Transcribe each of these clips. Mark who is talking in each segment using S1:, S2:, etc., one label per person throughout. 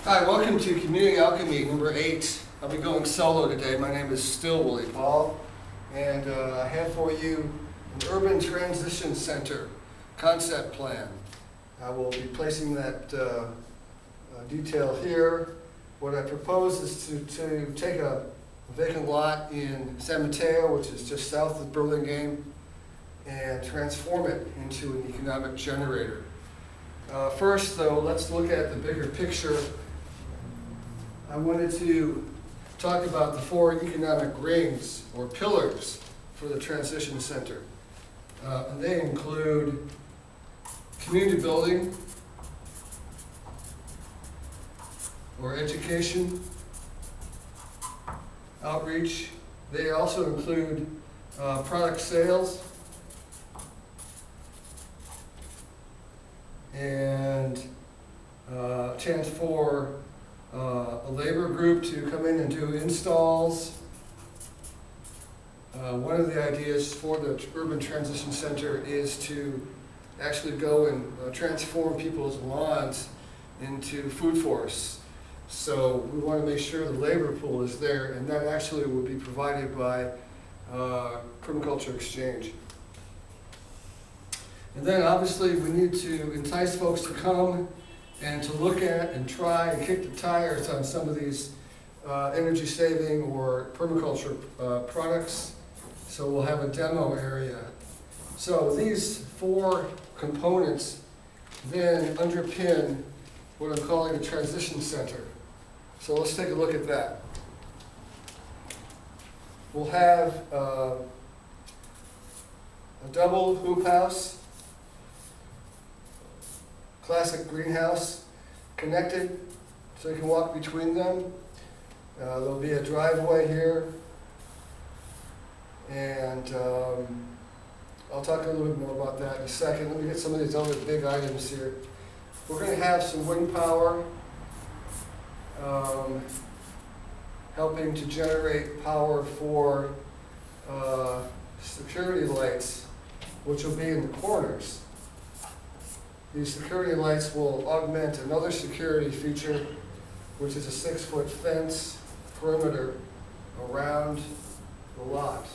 S1: Hi, welcome to Community Alchemy number 8. I'll be going solo today. My name is still Willi Paul, and I have for you an Urban Transition Center concept plan. I will be placing that detail here. What I propose is to take a vacant lot in San Mateo, which is just south of Burlingame, and transform it into an economic generator. First, though, let's look at the bigger picture. I wanted to talk about the 4 economic rings, or pillars, for the transition center. And they include community building, or education, outreach. They also include product sales, and a chance for a labor group to come in and do installs. One of the ideas for the Urban Transition Center is to actually go and transform people's lawns into food forests. So we want to make sure the labor pool is there, and that actually will be provided by permaculture exchange. And then obviously we need to entice folks to come and to look at and try and kick the tires on some of these energy saving or permaculture products. So we'll have a demo area. So these 4 components then underpin what I'm calling a transition center. So let's take a look at that. We'll have a double hoop house, classic greenhouse, connected so you can walk between them. There'll be a driveway here, and I'll talk a little bit more about that in a second. Let me get some of these other big items here. We're going to have some wind power helping to generate power for security lights, which will be in the corners. These security lights will augment another security feature, which is a 6-foot fence perimeter around the lot.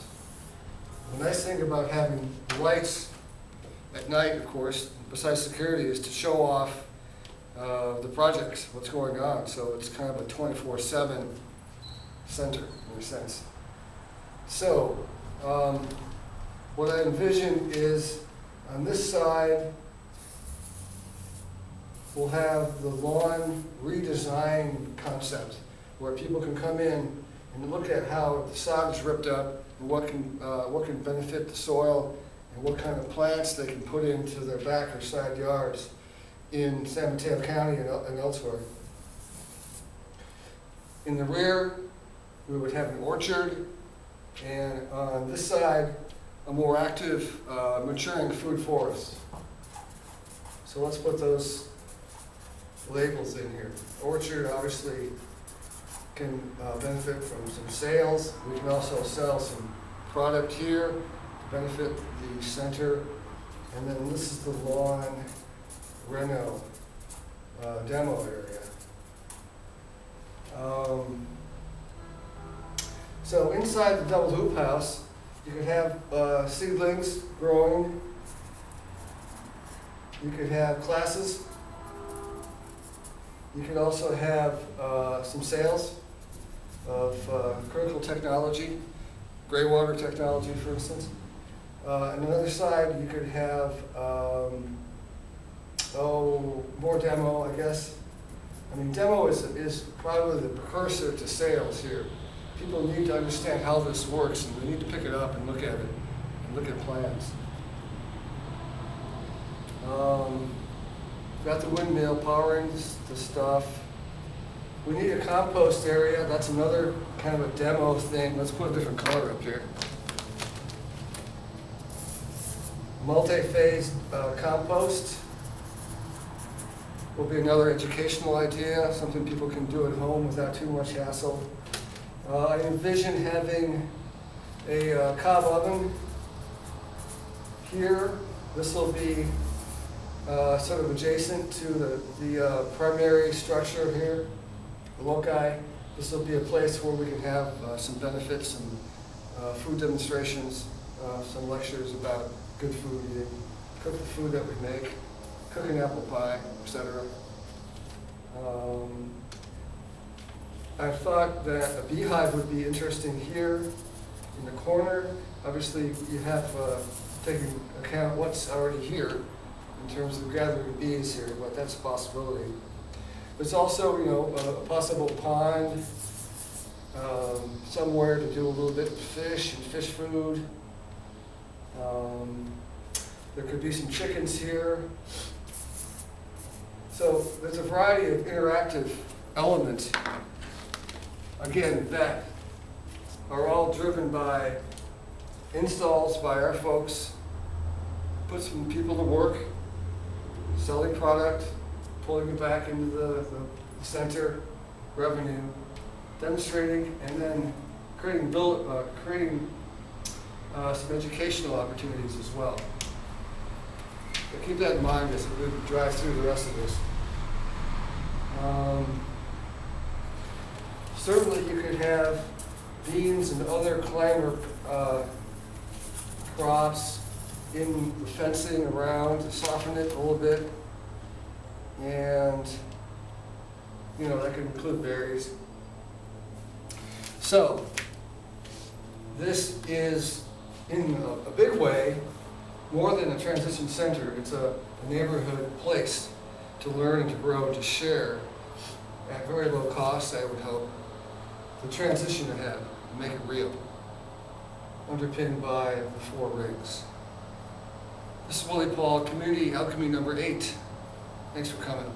S1: The nice thing about having lights at night, of course, besides security, is to show off the projects, what's going on. So it's kind of a 24/7 center in a sense. So what I envision is on this side, we'll have the lawn redesign concept, where people can come in and look at how the sod is ripped up, and what can benefit the soil, and what kind of plants they can put into their back or side yards in San Mateo County and elsewhere. In the rear, we would have an orchard, and on this side, a more active, maturing food forest. So let's put those labels in here. Orchard obviously can benefit from some sales. We can also sell some product here to benefit the center. And then this is the lawn reno demo area. So inside the double hoop house, you could have seedlings growing. You could have classes. You can also have some sales of critical technology, gray water technology, for instance. On the other side, you could have, more demo, I guess. I mean, demo is probably the precursor to sales here. People need to understand how this works, and they need to pick it up and look at it, and look at plans. Got the windmill powering the stuff. We need a compost area. That's another kind of a demo thing. Let's put a different color up here. Multi-phase compost will be another educational idea, something people can do at home without too much hassle. I envision having a Cob Oven here. This will be sort of adjacent to the primary structure here. loci. This will be a place where we can have some benefits, some food demonstrations, some lectures about good food eating, cook the food that we make, cooking apple pie, etc. I thought that a beehive would be interesting here in the corner. Obviously, you have taken account what's already here in terms of gathering bees here, but that's a possibility. There's also, a possible pond somewhere to do a little bit of fish and fish food. There could be some chickens here. So there's a variety of interactive elements, again, that are all driven by installs by our folks, put some people to work, selling product, pulling it back into the center, revenue, demonstrating, and then creating some educational opportunities as well. So keep that in mind as we drive through the rest of this. Certainly you could have beans and other climber crops in the fencing around to soften it a little bit. And, that could include berries. So, this is, in a big way, more than a transition center. It's a neighborhood place to learn and to grow and to share at very low cost, I would hope, the transition ahead and make it real, underpinned by the 4 rings. This is Willi Paul, Community Alchemy number 8. Thanks for coming.